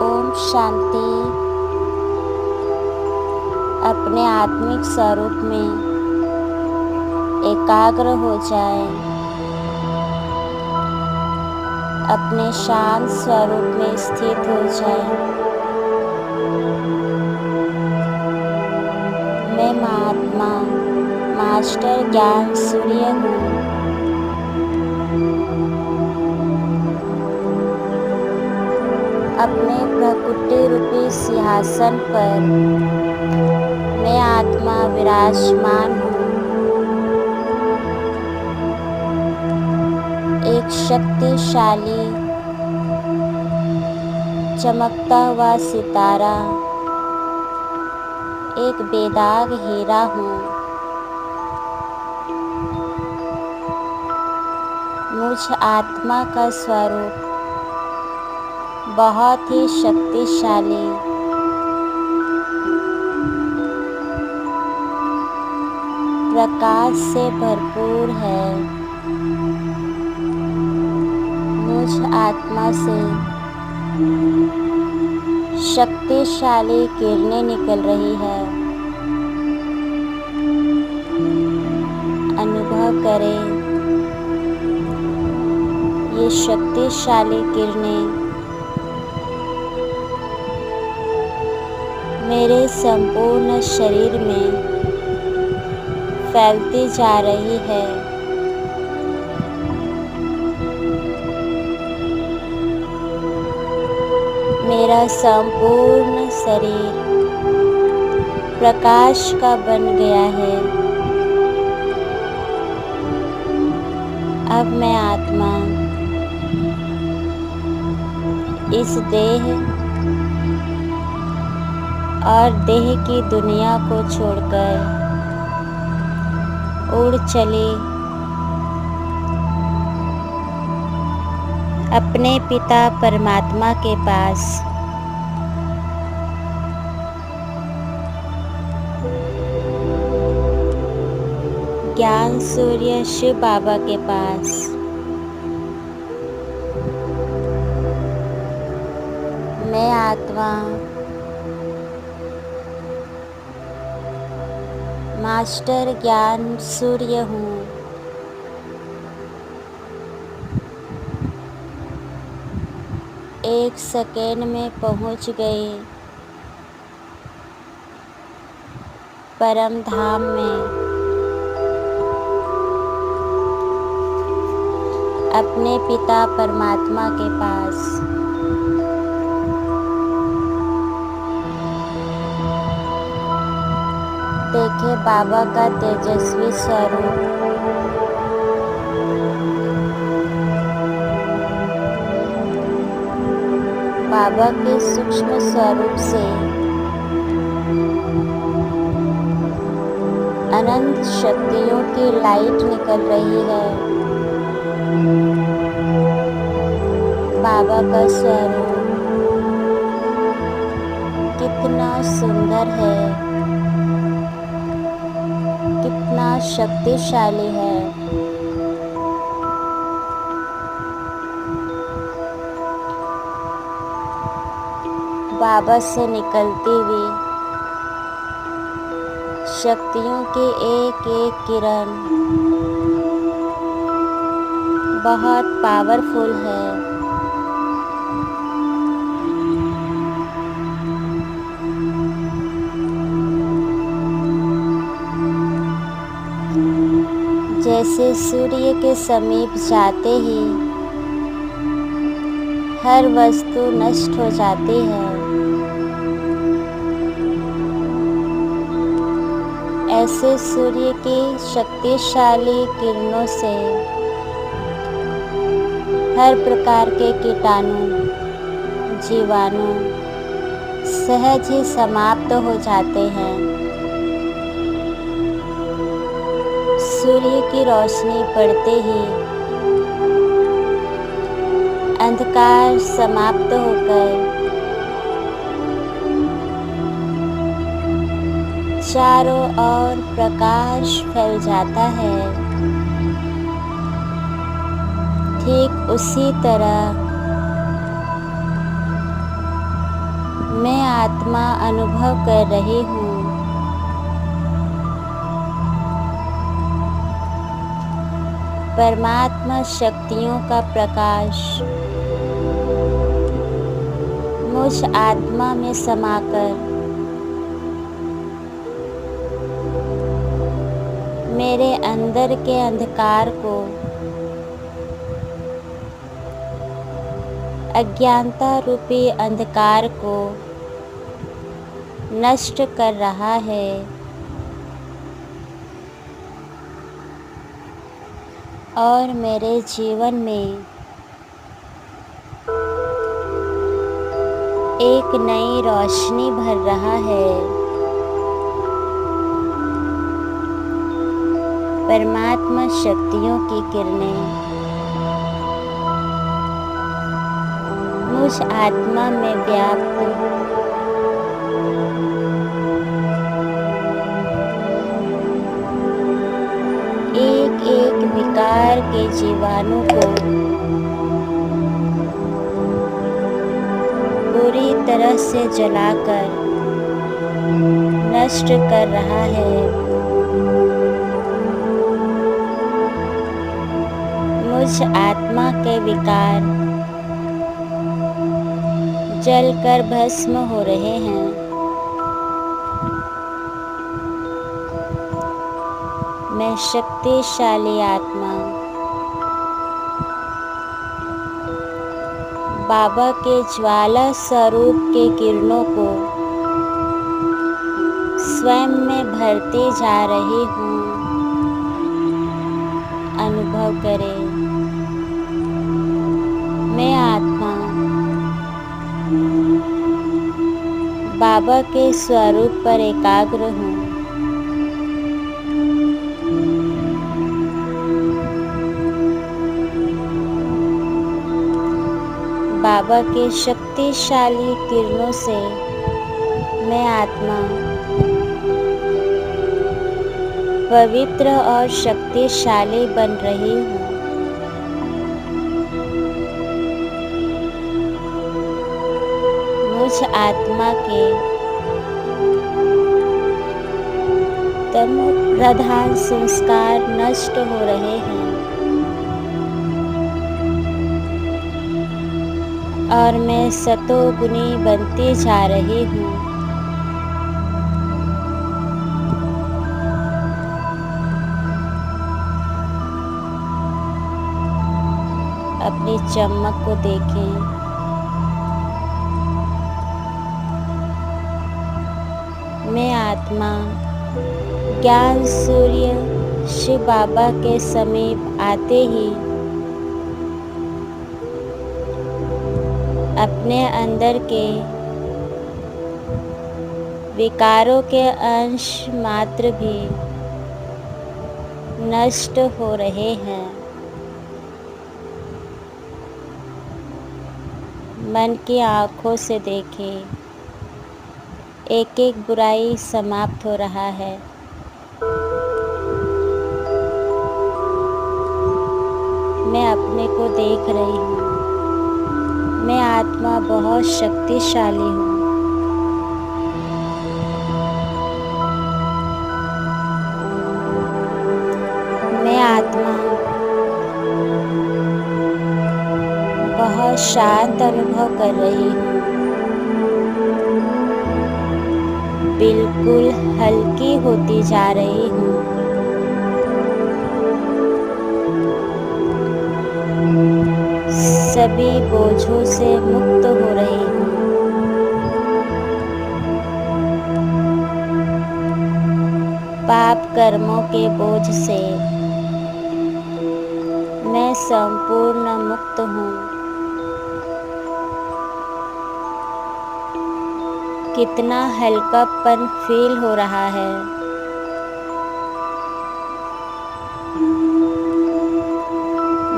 ओम शांति। अपने आत्मिक स्वरूप में एकाग्र हो जाए। अपने शांत स्वरूप में स्थित हो जाए। मैं महात्मा मास्टर ज्ञान सूर्य हूँ। अपने प्रकृति रूपी सिंहासन पर मैं आत्मा विराजमान हूँ। एक शक्तिशाली चमकता हुआ सितारा, एक बेदाग हीरा हूँ। मुझ आत्मा का स्वरूप बहुत ही शक्तिशाली, प्रकाश से भरपूर है। मुझ आत्मा से शक्तिशाली किरणें निकल रही है। अनुभव करें ये शक्तिशाली किरणें मेरे संपूर्ण शरीर में फैलती जा रही है। मेरा संपूर्ण शरीर प्रकाश का बन गया है। अब मैं आत्मा इस देह और देह की दुनिया को छोड़कर उड़ चली अपने पिता परमात्मा के पास। ज्ञान सूर्य शिव बाबा के पास। मैं आत्मा मास्टर ज्ञान सूर्य हूँ। एक सेकेंड में पहुँच गए परम धाम में। अपने पिता परमात्मा के पास। देखे बाबा का तेजस्वी स्वरूप। बाबा के सूक्ष्म स्वरूप से अनंत शक्तियों की लाइट निकल रही है। बाबा का स्वरूप कितना सुंदर है, कितना शक्तिशाली है। बाबा से निकलती हुई शक्तियों की एक एक किरण बहुत पावरफुल है। जैसे सूर्य के समीप जाते ही हर वस्तु नष्ट हो जाती है, ऐसे सूर्य की शक्तिशाली किरणों से हर प्रकार के कीटाणु जीवाणु सहज ही समाप्त हो जाते हैं। सूर्य की रोशनी पड़ते ही अंधकार समाप्त होकर चारों ओर प्रकाश फैल जाता है। ठीक उसी तरह मैं आत्मा अनुभव कर रही हूँ। परमात्मा शक्तियों का प्रकाश मुझ आत्मा में समाकर मेरे अंदर के अंधकार को, अज्ञानता रूपी अंधकार को नष्ट कर रहा है। और मेरे जीवन में एक नई रोशनी भर रहा है। परमात्मा शक्तियों की किरणें मुझ आत्मा में व्याप्त एक एक विकार के जीवाणु को पूरी तरह से जलाकर नष्ट कर रहा है। मुझ आत्मा के विकार जलकर भस्म हो रहे हैं। मैं शक्तिशाली आत्मा बाबा के ज्वाला स्वरूप के किरणों को स्वयं में भरते जा रही हूँ। अनुभव करें, मैं आत्मा बाबा के स्वरूप पर एकाग्र हूँ। बाबा के शक्तिशाली किरणों से मैं आत्मा पवित्र और शक्तिशाली बन रही हूँ। मुझ आत्मा के तमो प्रधान संस्कार नष्ट हो रहे हैं और मैं सतोगुणी बनती जा रही हूँ। अपनी चमक को देखें। मैं आत्मा ज्ञान सूर्य शिव बाबा के समीप आते ही अपने अंदर के विकारों के अंश मात्र भी नष्ट हो रहे हैं। मन की आँखों से देखें, एक एक बुराई समाप्त हो रहा है। मैं अपने को देख रही हूँ। मैं आत्मा बहुत शक्तिशाली हूँ। मैं आत्मा बहुत शांत अनुभव कर रही हूँ। बिल्कुल हल्की होती जा रही हूँ। सभी बोझों से मुक्त हो रही हूँ। पाप कर्मों के बोझ से मैं संपूर्ण मुक्त हूँ। कितना हल्कापन फील हो रहा है।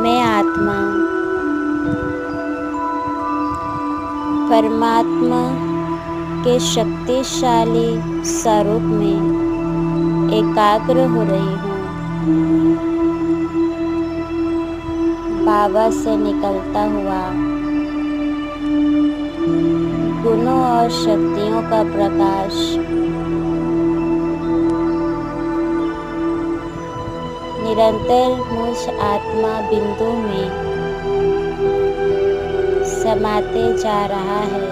मैं आत्मा परमात्मा के शक्तिशाली स्वरूप में एकाग्र हो रही हूँ। बाबा से निकलता हुआ गुणों और और शक्तियों का प्रकाश निरंतर मुझ आत्मा बिंदु में समाते जा रहा है।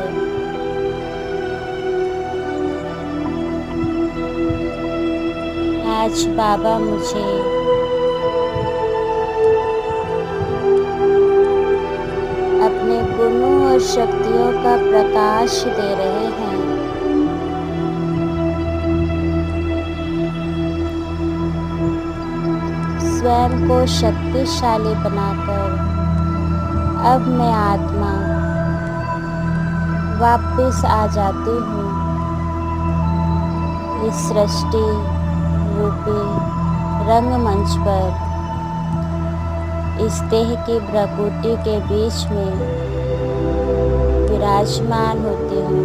आज बाबा मुझे अपने गुणों और शक्तियों का प्रकाश दे रहे हैं। स्वयं को शक्तिशाली बनाकर अब मैं आत्मा वापस आ जाती हूँ इस सृष्टि रूपी रंगमंच पर। इस देह की प्रकृति के बीच में विराजमान होती हूँ।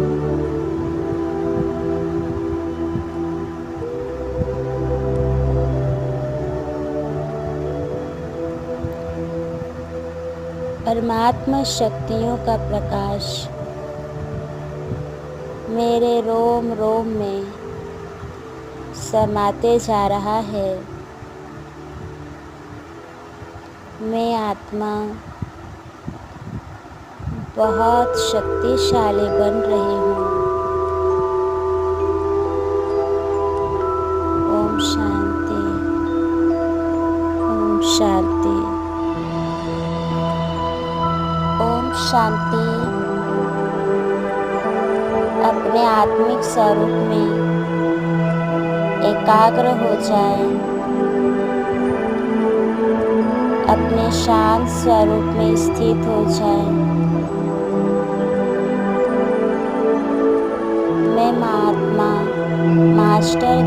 परमात्मा शक्तियों का प्रकाश मेरे रोम रोम में समाते जा रहा है। मैं आत्मा बहुत शक्तिशाली बन रही हूँ। ओम शांति, ओम शांति, ओम शांति। अपने आत्मिक स्वरूप में एकाग्र हो जाए। अपने शांत स्वरूप में स्थित हो जाए। मैं महात्मा मास्टर